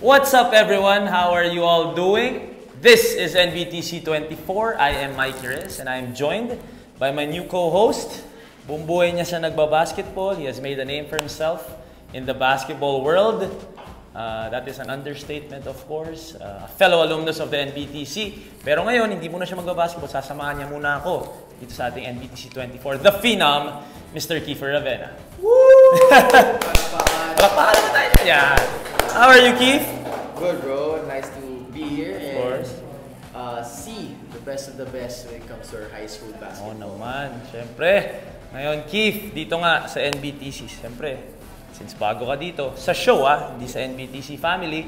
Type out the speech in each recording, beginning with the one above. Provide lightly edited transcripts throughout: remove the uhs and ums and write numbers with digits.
What's up, everyone? How are you all doing? This is NBTC24. I am Mikee Reyes, and I am joined by my new co-host. Buong buhay niya siya nagbabasketball. He has made a name for himself in the basketball world. That is an understatement, of course. A fellow alumnus of the NBTC. Pero ngayon, hindi muna siya magbabasketball. Sasamahan niya muna ako dito sa ating NBTC24. The Phenom, Mr. Kiefer Ravena. Woo! Palakpakan naman tayo. Yeah. How are you, Keith? Good, bro. Nice to be here. Of course. See the best of the best when it comes to our high school basketball. Oo naman. Siyempre. Ngayon, Keith, dito nga sa NBTC. Siyempre, since bago ka dito, sa show, hindi sa NBTC family,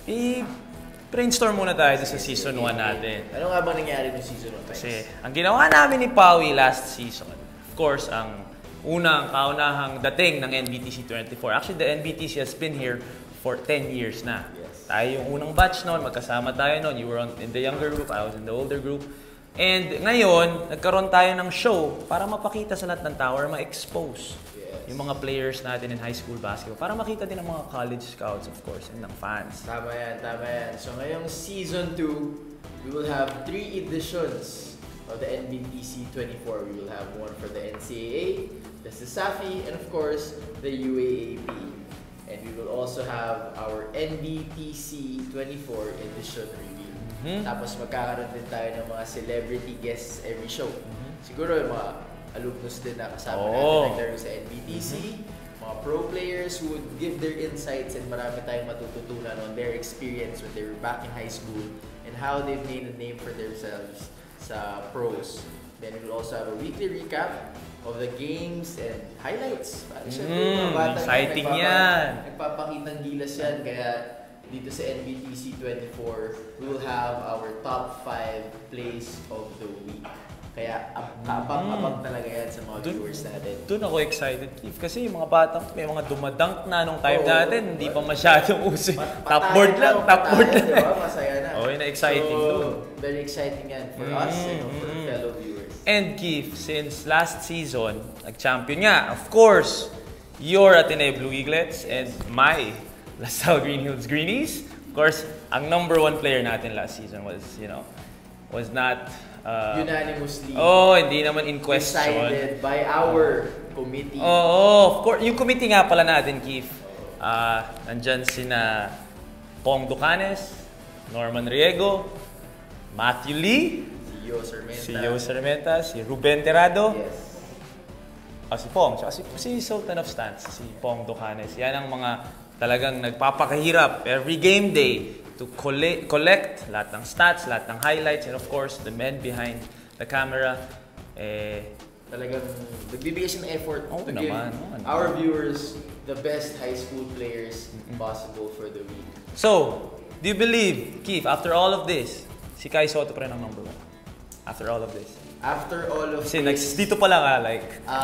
i-brainstorm muna tayo sa season 1 natin. Ano nga bang nangyari ng season 1? Kasi, ang ginawa namin ni Pawi last season, of course, ang unang kaunahang dating ng NBTC24. Actually, the NBTC has been here for 10 years na. Yes. Tayo yung unang batch noon, magkasama tayo noon. You were in the younger group, I was in the older group. And ngayon, nagkaroon tayo ng show para mapakita sa lahat ng tao or ma-expose yung mga players natin in high school basketball. Para makita din ng mga college scouts, of course, and ng fans. Tama yan, tama yan. So ngayong season 2, we will have 3 editions of the NBTC24. We will have one for the NCAA, the SAFI, and of course, the UAAP. And we will also have our NBTC24 edition review. Tapos magkakaroon din tayo ng mga celebrity guests every show. Siguro yung mga alumnus din na kasama natin naglaro sa NBTC, mga pro players who would give their insights, and marami tayong matututunan on their experience when they were back in high school and how they've made a name for themselves sa pros. Then we will also have a weekly recap of the games and highlights. Siyempre, mga bata exciting yan! Nagpapakitang gilas yan, kaya dito sa NBTC24, we will have our top 5 plays of the week. Kaya abang-abang talaga yan sa mga viewers natin. Doon ako excited, Keith, kasi yung mga batang may mga dumadunk na nung time natin, hindi pa masyadong uso. Top board lang. Diba? Masaya na. Yun na exciting doon. Very exciting yan for us and for the fellow viewers. And Keith, since last season, nag-champion nga, of course, your Ateneo Blue Eaglets and my LaSalle Green Hills Greenies. Of course, ang #1 player natin last season was, was not unanimously. Hindi naman in question. Decided by our committee. Of course. Yung committee nga pala natin, Keith. Nandyan sina Pong Ducanes, Norman Riego, Matthew Lee, si Yo Sarmenta, si Ruben Terrado, si Pong, si Sultan of Stans, si Pong Ducanes. Yan ang mga talagang nagpapakahirap every game day to collect lahat ng stats, lahat ng highlights, and of course, the men behind the camera. Talagang nagbibigay siya ng effort to give our viewers the best high school players possible for the week. So, do you believe, Keith, after all of this, si Kai Soto pa rin ang #1? After all of this? After all of this, dito pa lang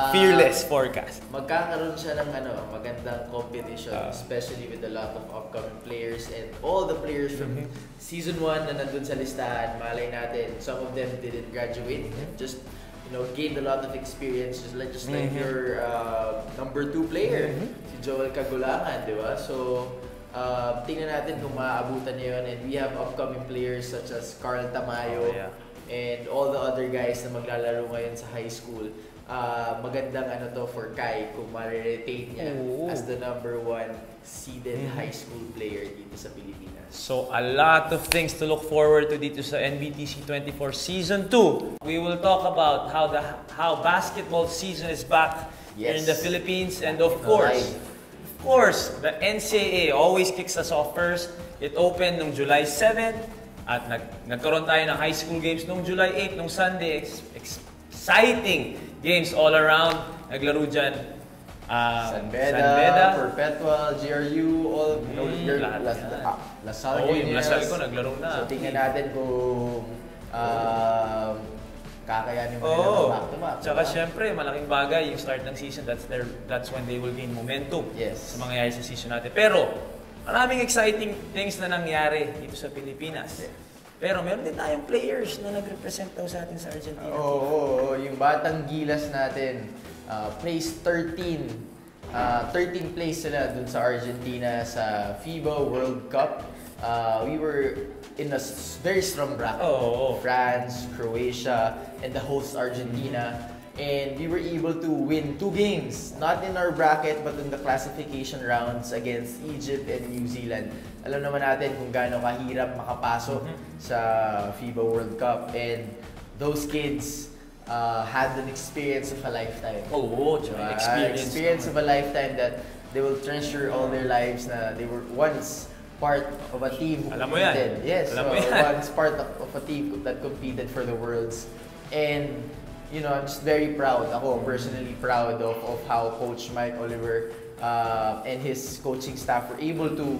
fearless forecast. Magkakaroon siya ng magandang competition, especially with a lot of upcoming players and all the players from season 1 na nandun sa listahan. Malay natin, some of them didn't graduate, just gained a lot of experience, just like your #2 player, si Joel Cagulangan, di ba? So, tingnan natin kung maaabutan niya yun, and we have upcoming players such as Carl Tamayo, and all the other guys na maglalaro ngayon sa high school. Magandang for Kai kung ma-retain niya as the #1 seeded high school player dito sa Pilipinas. So, a lot of things to look forward to dito sa NBTC24 Season 2. We will talk about how basketball season is back here in the Philippines, and of course, the NCAA always kicks us off first. It opened noong July 7. At nagkaroon tayo ng high school games noong July 8, noong Sunday. Exciting games all around. Naglaro dyan. San Beda, Perpetual, GRU, all LaSalle. Yung LaSalle ko naglaro na. So tingnan natin kung kakayanin mo nila back-to-back. Tsaka syempre, malaking bagay yung start ng season. That's when they will gain momentum sa mangyayari sa season natin. Pero, maraming exciting things na nangyari dito sa Pilipinas. Pero meron din tayong players na nag-represent daw sa atin sa Argentina. Oo, yung batang gilas natin, placed 13 13th place sila dun sa Argentina sa FIBA World Cup. We were in a very strong bracket. France, Croatia, and the host Argentina. And we were able to win 2 games, not in our bracket but in the classification rounds against Egypt and New Zealand. Alam naman natin kung gaano kahirap makapasok sa FIBA World Cup, and those kids had an experience of a lifetime. Experience of a lifetime that they will treasure all their lives, na they were once part of a team who competed. Yes, once part of a team that competed for the Worlds. And you know, I'm just very proud. Ako, personally proud of how Coach Mike Oliver and his coaching staff were able to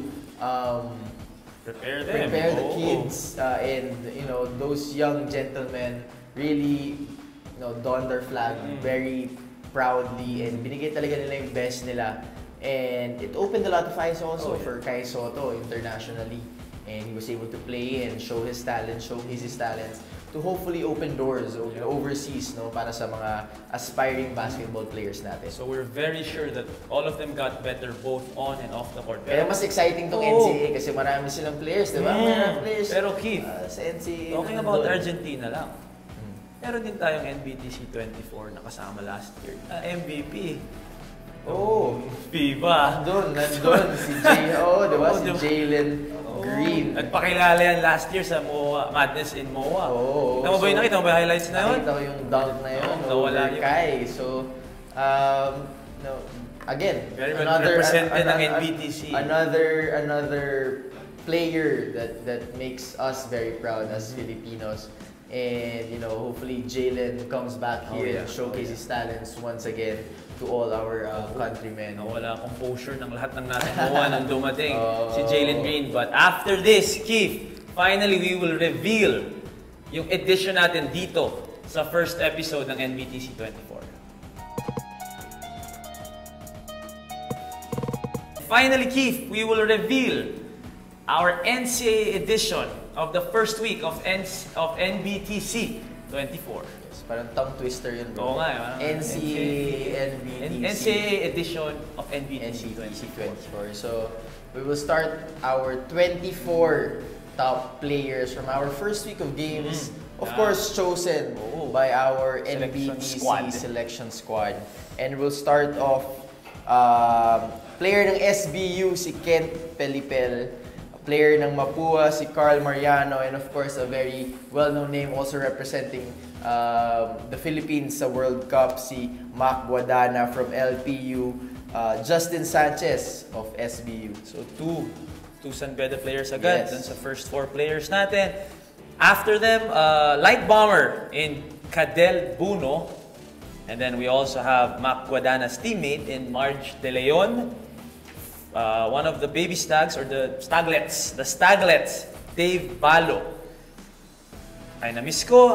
prepare the kids, and you know, those young gentlemen really, you know, donned their flag very proudly, and binigay talaga nila yung best nila. And it opened a lot of eyes also for Kai Soto internationally, and he was able to play and showcase his talents to hopefully open doors overseas, no, para sa mga aspiring basketball players natin. So we're very sure that all of them got better both on and off the court. Pero mas exciting tong NCAA kasi marami silang players, di ba? Marami players. Pero Keith, sa NCAA, talking about Argentina lang, meron din tayong NBTC24 na kasama last year. MVP. FIBA. Nandun si diba? Si Jalen Green. Nagpakilala yan last year sa MOA, Madness in MOA. Nakita mo ba yung highlights na yun? Nakita ko yung dunk na yun. Over Kai. So, no, again, very represented ng NBTC. Another player that makes us very proud as Filipinos. And you know, hopefully Jalen comes back here and showcase his talents once again to all our countrymen. Wala composure ng lahat ng nasa MOA nang dumating si Jalen Green. But after this, Keith, finally we will reveal yung edition natin dito sa first episode ng NBTC 24. Finally, Keith, we will reveal our NCAA edition of the first week of NBTC 24. Yes, parang tongue twister yun, bro. Oo nga, NCAA edition of NBTC 24. So, we will start our 24 top players from our first week of games. Of course, chosen by our NBTC selection squad. And we'll start off player ng SBU si Kent Pelipel, player ng Mapua si Carl Mariano, and of course a very well-known name also representing the Philippines sa World Cup, si Mac Guadana from LPU, Justin Sanchez of SBU. So two San Beda players agad dun sa first 4 players natin. After them, Light Bomber in Cadel Buno. And then we also have Mac Guadana's teammate in Marge De Leon. One of the baby stags, or the staglets, Dave Balo. Ay, namiss ko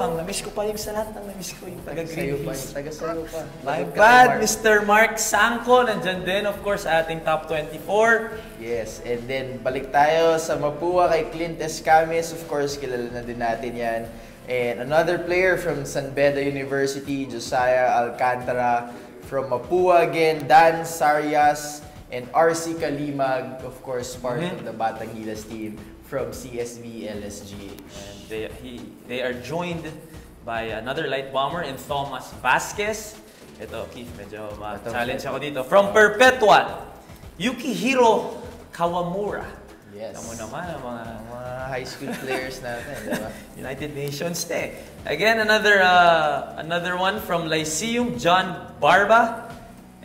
pa yung sa lahat ng namiss ko, yung taga-Green Hills. Taga-sayo pa. My bad, Mr. Mark Sanko, nandyan din, of course, ating top 24. Yes, and then balik tayo sa Mapua kay Clint Escames, of course, kilala na din natin yan. And another player from San Beda University, Josiah Alcantara. From Mapua again, Dan Sarias. And RC Kalimag, of course, part of the Batang Gilas team from CSB LSG. And they are joined by another light bomber in Thomas Vasquez. Ito, Keith, medyo ma-challenge ako dito. From Perpetual, Yukihiro Kawamura. Yes. Tamo naman ang mga high school players natin, di ba? United Nations te. Again, another one from Lyceum, John Barba.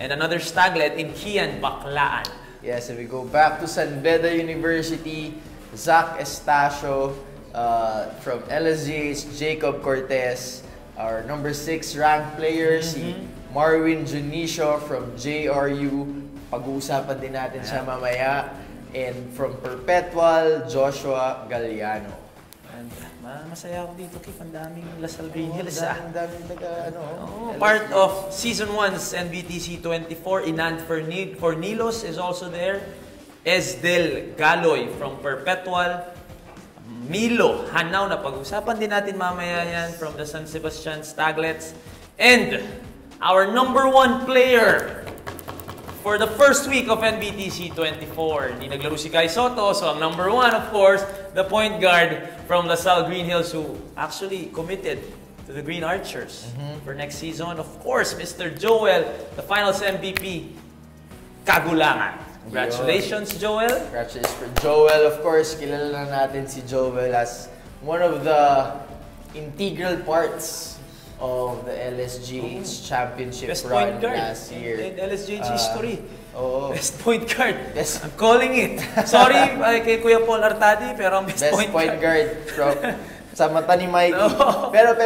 And another staglet in Kian Baclaan. Yes, and we go back to San Beda University, Zach Estacio from LSG, Jacob Cortez, our number 6 ranked player, si Marwin Junicio from JRU. Pag-uusapan din natin siya mamaya. And from Perpetual, Joshua Galliano. And masaya ako dito, Keith. Ang daming Lasal Green Hills. Ang daming part of Season 1's NBTC 24. Inand Fornilos is also there. Esdel Galoy from Perpetual. Milo Hanaw, na pag-usapan din natin mamaya yan, from the San Sebastian Staglets. And our number 1 player for the first week of NBTC 24. Hindi naglaro si Kai Soto, so ang number 1, of course, the point guard from LaSalle Green Hills who actually committed to the Green Archers for next season. Of course, Mr. Joel, the Finals MVP, Kagulangan. Congratulations, Joel. Congratulations for Joel. Of course, kilala na natin si Joel as one of the integral parts of the LSGH championship Best run point guard last year. in LSGH history. Oo. Best point guard. I'm calling it. Sorry kay Kuya Paul Artadi, pero ang best point guard. From, sa mata ni Mikee. No. Pero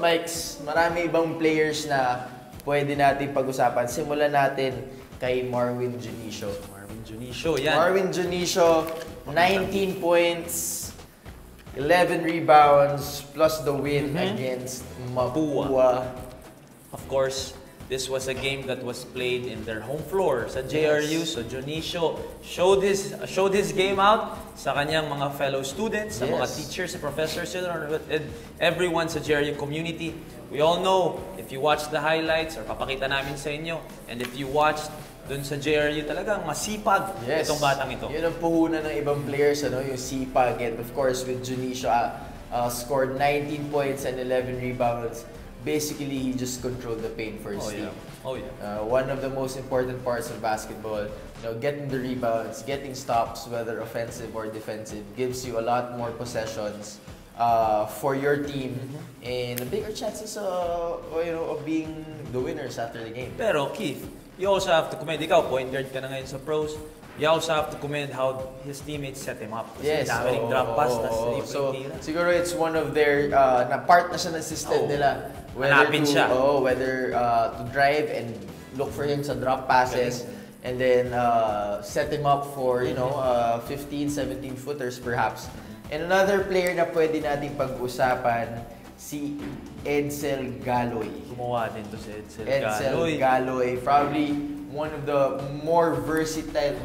Mikes, marami ibang players na pwede natin pag-usapan. Simulan natin kay Marvin Junicio. Yan. Marvin Junicio, 19 points, 11 rebounds, plus the win against Mapua. Of course, this was a game that was played in their home floor sa JRU. So Junicio showed his game out sa kanyang mga fellow students, sa mga teachers, sa professors, and everyone sa JRU community. We all know, if you watch the highlights, or papakita namin sa inyo, and if you watched dun sa JRU, talagang masipag itong batang ito. Yun ang puhunan ng ibang players, yung sipag. And of course, with Junicio, scored 19 points and 11 rebounds. Basically, he just controlled the paint for his team. One of the most important parts of basketball, getting the rebounds, getting stops, whether offensive or defensive, gives you a lot more possessions for your team and bigger chances of being the winners after the game. Pero Keith, you also have to commend, ikaw, point guard ka na ngayon sa pros, you also have to commend how his teammates set him up. Yes. Daming drop pass, so, siguro it's one of their, na part na siya ng system nila. Whether to drive and look for him sa drop passes and then set him up for, 15, 17 footers perhaps. And another player na pwede nating pag-usapan, si Edsel Galoy. Gumawa din to si Edsel Galoy. Probably one of the more versatile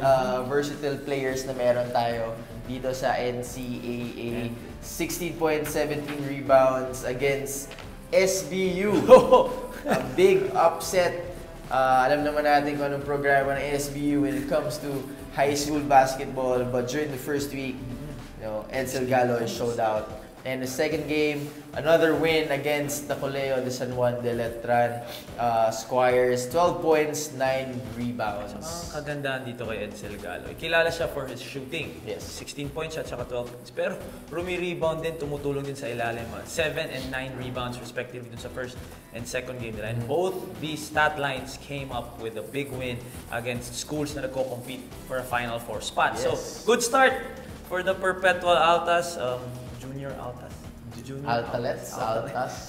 players na meron tayo dito sa NCAA. 16 points, 17 rebounds against SBU. A big upset. Alam naman natin kung anong programa ng SBU when it comes to high school basketball. But during the first week, Edsel Galoy showed out. And the second game, another win against the Colegio de San Juan de Letran Squires. 12 points, 9 rebounds. Ang kagandahan dito kay Edsel Galoy, kilala siya for his shooting. 16 points siya, tsaka 12 points. Pero rumi-rebound din, tumutulong din sa ilalim. 7 and 9 rebounds respectively dun sa first and second game nila. And both these stat lines came up with a big win against schools na nagko-compete for a Final Four spot. So, good start for the Perpetual Altas. Junior Altas. Altas.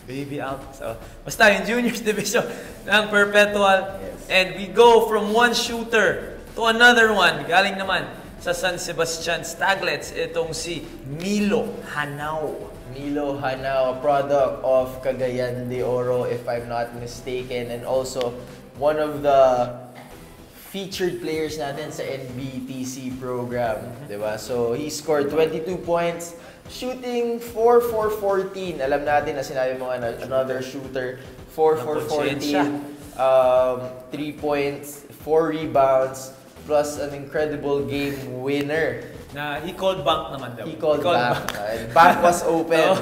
Baby Altas. Basta yung Juniors Division ng Perpetual. And we go from one shooter to another one. Galing naman sa San Sebastian Staglets. Itong si Milo Hanao. Milo Hanao, product of Cagayan de Oro, if I'm not mistaken. And also, one of the featured players natin sa NBTC program. Diba? So, he scored 22 points. Shooting 4-4-14. Alam natin na sinabi mo another shooter. 4-4-14. 3 points, 4 rebounds, plus an incredible game winner. Na he called bank naman daw. He called bank. Bank was open.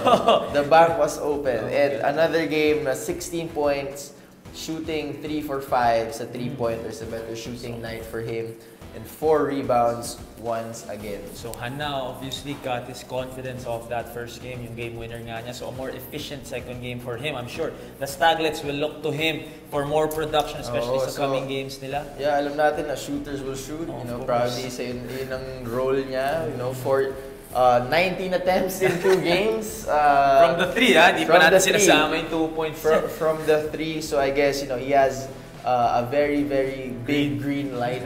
The bank was open. And another game na 16 points, shooting 3-for-5 sa 3-pointers. A better shooting night for him. And 4 rebounds once again. So Hanao obviously got his confidence off that first game, yung game winner nga niya. So a more efficient second game for him. I'm sure the Staglets will look to him for more production, especially sa coming games nila. Yeah, alam natin na shooters will shoot. Probably sa yun ang role niya. For 19 attempts in 2 games. From the 3, Di pa natin sinasama yung 2 points. From the 3, so I guess he has a very, very big green light.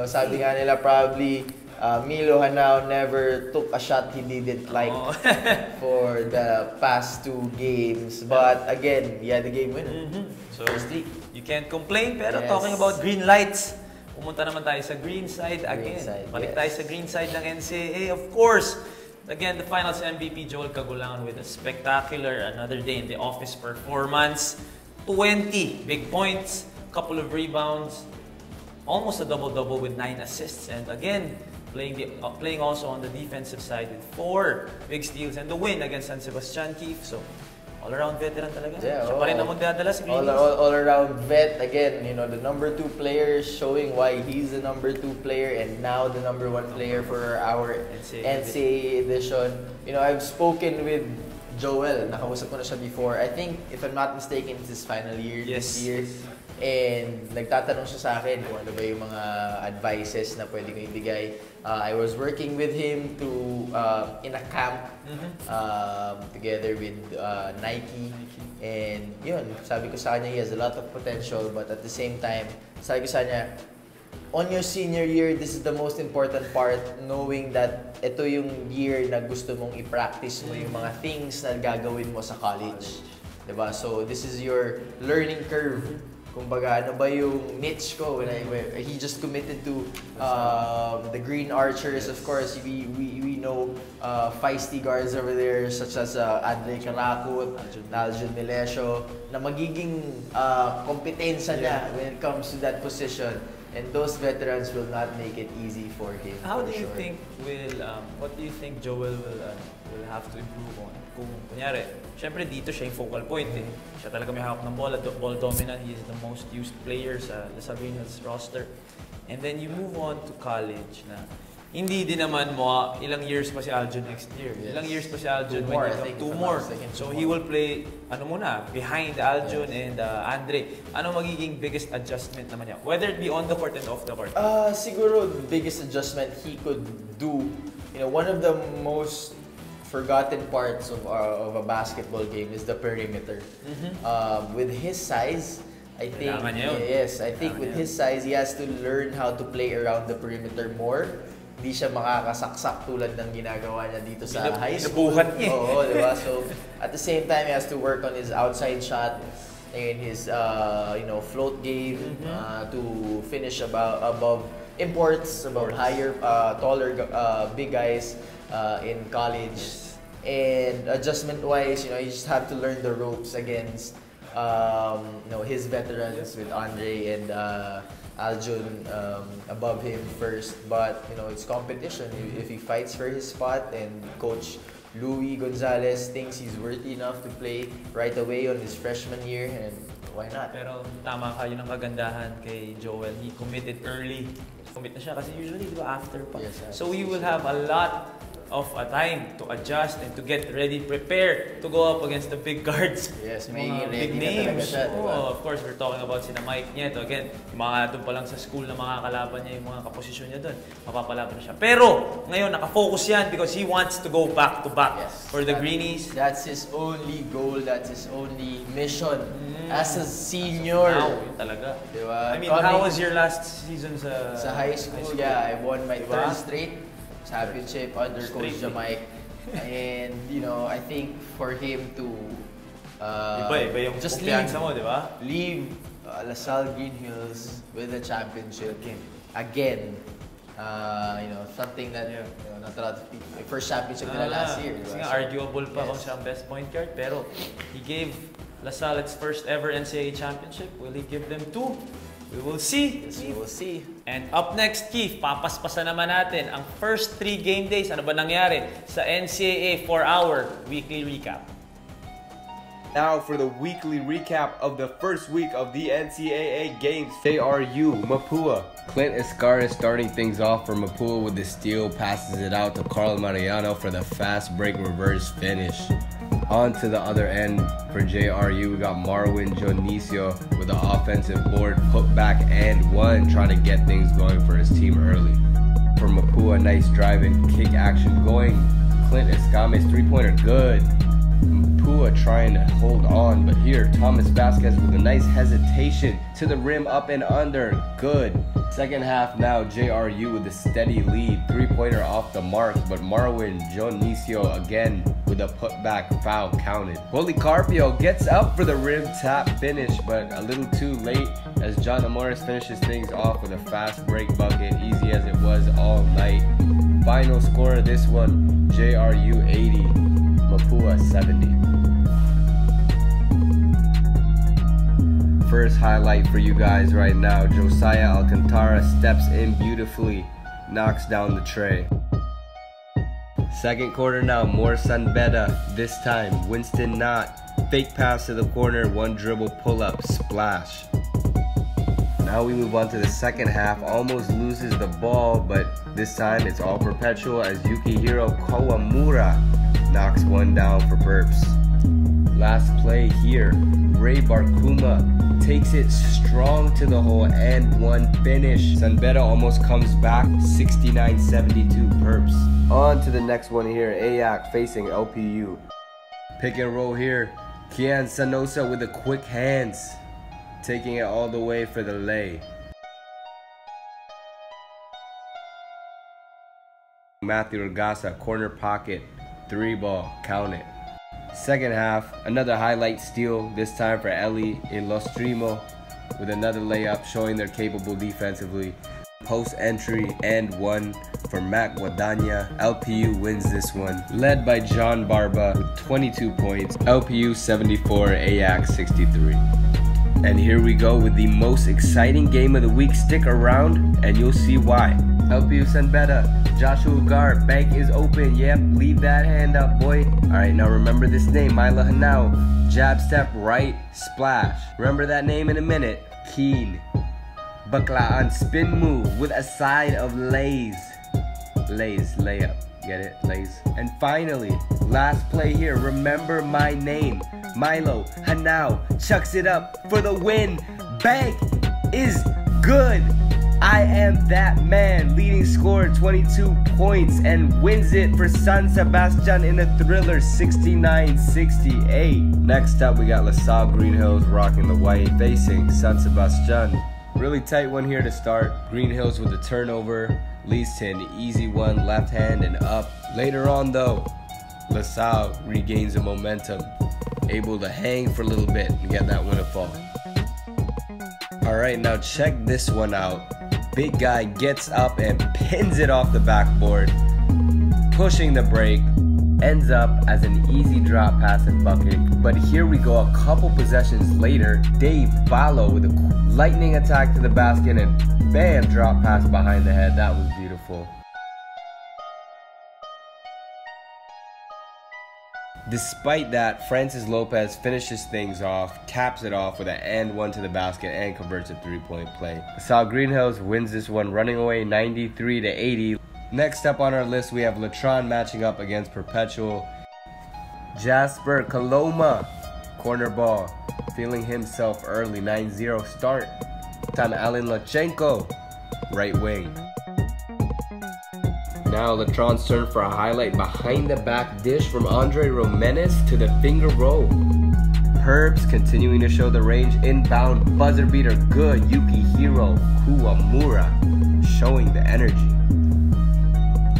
Sabi nga nila probably Milo Hanao never took a shot he didn't like for the past 2 games. But again, he had the game winner. So you can't complain. Pero talking about green lights, pumunta naman tayo sa green side again. Balik tayo sa green side ng NCAA. Of course, again, the Finals MVP Joel Kagulangan with a spectacular another day in the office performance. 20 big points, couple of rebounds, almost a double-double with 9 assists. And again, playing also on the defensive side with 4 big steals and the win against San Sebastian, Keith. So, all-around veteran talaga. Yeah, Siya pa rin ang magdadala sa Greenies. All-around vet. Again, you know, the number 2 player showing why he's the number 2 player and now the number 1 player for our NCAA edition. You know, I've spoken with Joel. Nakausap ko na siya before. I think, if I'm not mistaken, it's his final year this year. And nagtatanong siya sa akin kung ano ba yung mga advices na pwede ko ibigay. I was working with him in a camp together with Nike. And yun, sabi ko sa kanya, he has a lot of potential, but at the same time, sabi ko sa kanya, on your senior year, this is the most important part, knowing that ito yung year na gusto mong i-practice mo yung mga things na gagawin mo sa college. Diba? So this is your learning curve. Kumbaga, ano ba yung niche ko? He just committed to the Green Archers. Of course, we know feisty guards over there such as Andre Karakut, Aljun Milesio, na magiging kompetensya niya when it comes to that position. And those veterans will not make it easy for him. How do you think what do you think Joel will have to improve on? Kung kunyari, syempre dito siya yung focal point eh. Siya talaga may hawak ng bola, ball dominant, he is the most used player sa Sabrina's roster. And then you move on to college na hindi din naman mo ilang years pa si Aljun next year. Yes. Ilang years pa si Aljun? 2 more. So he will play behind Aljun and Andre. Ano magiging biggest adjustment naman niya? Whether it be on the court and off the court. Siguro the biggest adjustment he could do, you know, one of the most forgotten parts of a basketball game is the perimeter. With his size, I think with his size, he has to learn how to play around the perimeter more. Hindi siya makakasaksak tulad ng ginagawa niya dito sa high school. Oo, diba? So, at the same time, he has to work on his outside shot and his float game to finish above imports, about higher, taller, big guys in college. And adjustment-wise, you know, you just have to learn the ropes against his veterans with Andre and Aljun above him first, but you know, it's competition. If he fights for his spot and Coach Louis Gonzalez thinks he's worthy enough to play right away on his freshman year, and why not? Pero tama ka, yun ang kagandahan kay Joel. He committed early. Commit na siya kasi usually after pa. Yes, so we will have a lot of a time to adjust and to get ready, prepare to go up against the big guards. Yes, may big names. Of course, we're talking about sina Mike Nieto. Again, yung mga doon pa lang sa school na makakalaban niya, yung mga kaposisyon niya doon, mapapalaban na siya. Pero, ngayon, nakafocus yan because he wants to go back-to-back for the Greenies. That's his only goal, that's his only mission as a senior. Wow, yun talaga. Diba? I mean, how was your last season sa high school? Yeah, I won my third straight championship under Coach Jamaic. And, you know, I think for him to just leave LaSalle Green Hills with a championship again. You know, something that not a lot of people. First championship nila last year. Kasi nga, arguable pa kung siya ang best point guard, pero he gave LaSalle its first ever NCAA championship. Will he give them 2? We will see. Yes, we will see. And up next, Keith, papaspasan naman natin ang first 3 game days. Ano ba nangyari sa NCAA 4-hour weekly recap? Now for the weekly recap of the first week of the NCAA games. JRU, Mapua. Clint Escaris starting things off for Mapua with the steal, passes it out to Carl Mariano for the fast break reverse finish. On to the other end for JRU, we got Marwin Jonicio with the offensive board, put back and 1, trying to get things going for his team early. For Mapua, nice drive and kick action going. Clint Escames 3-pointer good. Mapua trying to hold on, but here Thomas Vasquez with a nice hesitation to the rim, up and under, good. Second half now, JRU with a steady lead, 3-pointer off the mark, but Marwin Jonicio again with a putback foul counted. Policarpio gets up for the rim tap finish, but a little too late as John Amores finishes things off with a fast break bucket, easy as it was all night. Final score of this one, JRU 80, Mapua 70. first highlight for you guys right now. Josiah Alcantara steps in beautifully, knocks down the tray. Second quarter now, more Sanbeda. This time, Winston Knott. Fake pass to the corner, one dribble pull-up, splash. Now we move on to the second half. Almost loses the ball, but this time it's all Perpetual as Yukihiro Kawamura knocks one down for Perps. Last play here, Ray Barkuma takes it strong to the hole and one finish. Sanbeda almost comes back, 69-72 Perps. On to the next one here, Ayak facing LPU. Pick and roll here, Kian Sanosa with the quick hands, taking it all the way for the lay. Matthew Ragasa, corner pocket, 3-ball, count it. Second half, another highlight steal, this time for Eli Ilostrimo with another layup showing they're capable defensively. Post entry and one for Mac Guadagna. LPU wins this one, led by John Barba with 22 points. LPU 74, AX 63. And here we go with the most exciting game of the week. Stick around and you'll see why. LPU Sanbeda, Joshua Ugar, bank is open. Yep, leave that hand up, boy. Alright, now remember this name, Myla Hanau. Jab step right, splash. Remember that name in a minute. Keen. Baklaan spin move with a side of lays. Lays, layup. Get it? Lays. And finally, last play here. Remember my name. Milo Hanau chucks it up for the win. Bank is good. I am that man. Leading scorer, 22 points, and wins it for San Sebastian in a thriller, 69-68. Next up, we got LaSalle Green Hills rocking the white, facing San Sebastian. Really tight one here to start. Green Hills with the turnover, leads to an easy one, left hand and up. Later on though, LaSalle regains the momentum, able to hang for a little bit and get that winner fall. Alright, now check this one out. Big guy gets up and pins it off the backboard, pushing the break, ends up as an easy drop pass and bucket. But here we go, a couple possessions later, Dave Balo with a lightning attack to the basket and bam, drop pass behind the head. That was beautiful. Despite that, Francis Lopez finishes things off, taps it off with an and one to the basket and converts a 3-point play. LaSalle Green Hills wins this one, running away 93-80. Next up on our list, we have Latron matching up against Perpetual. Jasper Coloma, corner ball, feeling himself early, 9-0 start. Time Alan Lachenko, right wing. Now Latron's turn for a highlight, behind the back dish from Andre Romenes to the finger roll. Herbs continuing to show the range, inbound buzzer beater good. Yukihiro Kuwamura showing the energy.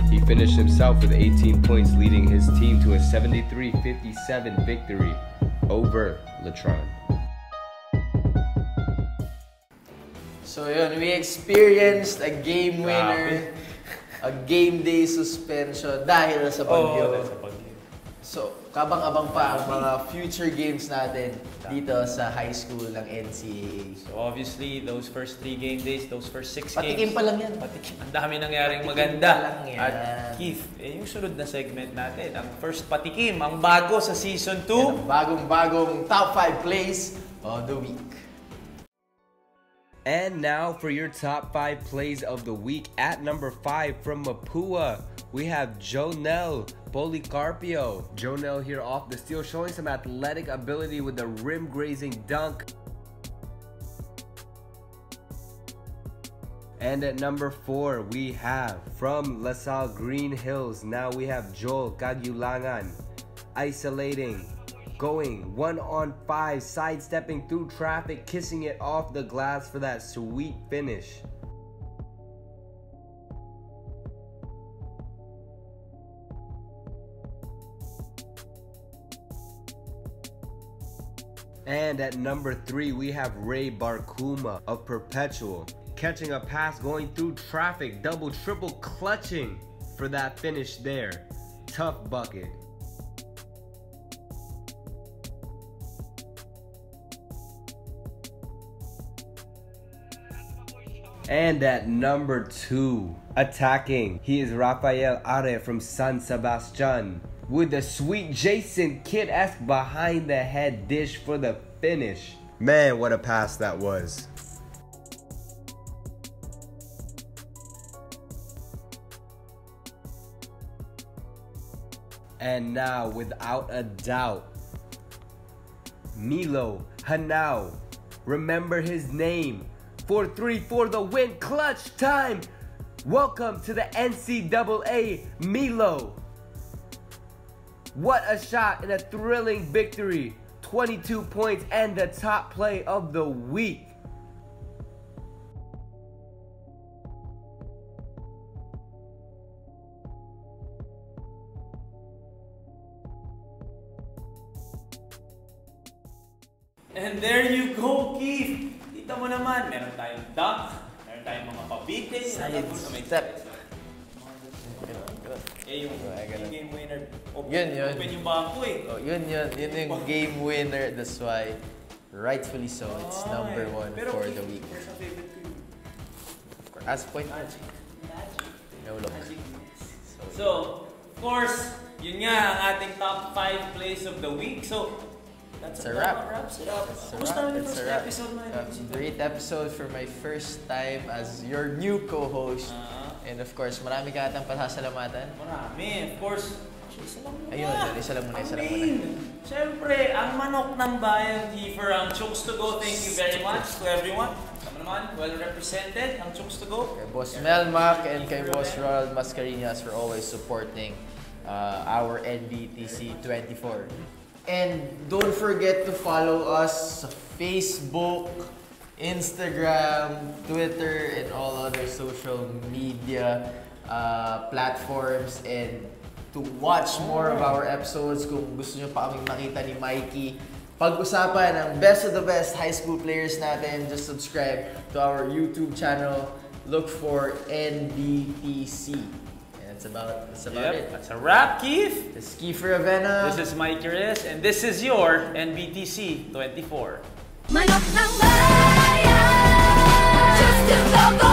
He finished himself with 18 points, leading his team to a 73-57 victory over Latron. So yun, we experienced a game winner, a game day suspension dahil sa bagyo. So, kabang-abang pa ang mga future games natin dito sa high school ng NCAA. So obviously, those first 3 game days, those first 6 Patikim games. pa lang yan. Patikim. Ang dami nangyaring Patikim maganda. pa lang yan. At Keith, yung sunod na segment natin, ang first patikim, ang bago sa Season 2. Yan ang bagong-bagong top 5 plays of the week. And now for your top 5 plays of the week. At number 5 from Mapua, we have Jonel Policarpio. Jonel here off the steal, showing some athletic ability with the rim grazing dunk. And at number 4, we have from LaSalle Green Hills. Now we have Joel Cagulangan, isolating, going 1-on-5, sidestepping through traffic, kissing it off the glass for that sweet finish. And at number 3, we have Ray Barkuma of Perpetual, catching a pass, going through traffic, double, triple clutching for that finish there. Tough bucket. And at number 2, attacking, he is Rafael Are from San Sebastian with the sweet Jason Kidd-esque behind the head dish for the finish. Man, what a pass that was. And now, without a doubt, Milo Hanau. Remember his name. 4-3 for the win. Clutch time. Welcome to the NCAA, Milo. What a shot and a thrilling victory. 22 points and the top play of the week. And there you go, Keith. Kita mo naman, meron tayong dunk, meron tayong mga pabitin, Side step. Eh, yung game winner. Yun. Open yung bangko eh. Oh, yun yung game winner. That's why, rightfully so, it's number 1 for the week. What's ang favorite ko yun? As point Magic. no look. So, of course, yun nga ang ating top 5 plays of the week. So, that's a wrap. Wraps it up. It's a wrap. Great episode for my first time as your new co-host. And of course, marami ka atang pasasalamatan. Marami. Of course, isa lang muna. Ayun, isa lang muna. Siyempre, ang manok ng bayan, Kiefer, ang Chooks-to-Go. Thank you very much to everyone. Tama naman, well represented, ang Chooks-to-Go. Kay Boss Melmac and kay Boss Ronald Mascareñas for always supporting our NBTC24. And don't forget to follow us sa Facebook, Instagram, Twitter, and all other social media platforms. And to watch more of our episodes, kung gusto nyo pa kaming makita ni Mikee, pag-usapan ang best of the best high school players natin, just subscribe to our YouTube channel. Look for NBTC. That's about it. That's a wrap, Keith. This is Kiefer Ravena. This is Mikee Reyes, and this is your NBTC24. Manok ng bayan, Chooks-to-Go,